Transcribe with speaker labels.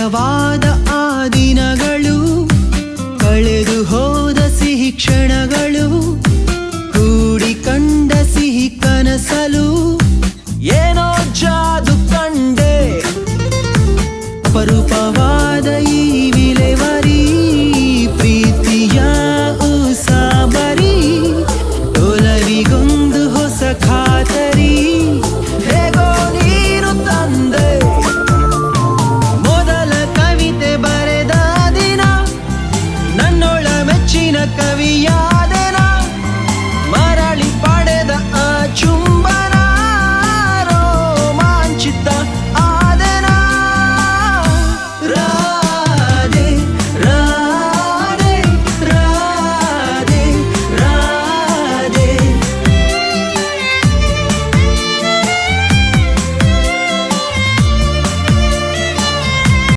Speaker 1: ಮಧುರವಾದ ಆ ದಿನಗಳು, ಕಳೆದು ಹೋದ ಸಿಹಿ ಕ್ಷಣಗಳು, ಕೂಡಿ ಕಂಡ ಸಿಹಿ ಕನಸಲು ಏನೋ ಜಾದು ಕಂಡೆ. ಅಪರೂಪವಾದ ಈ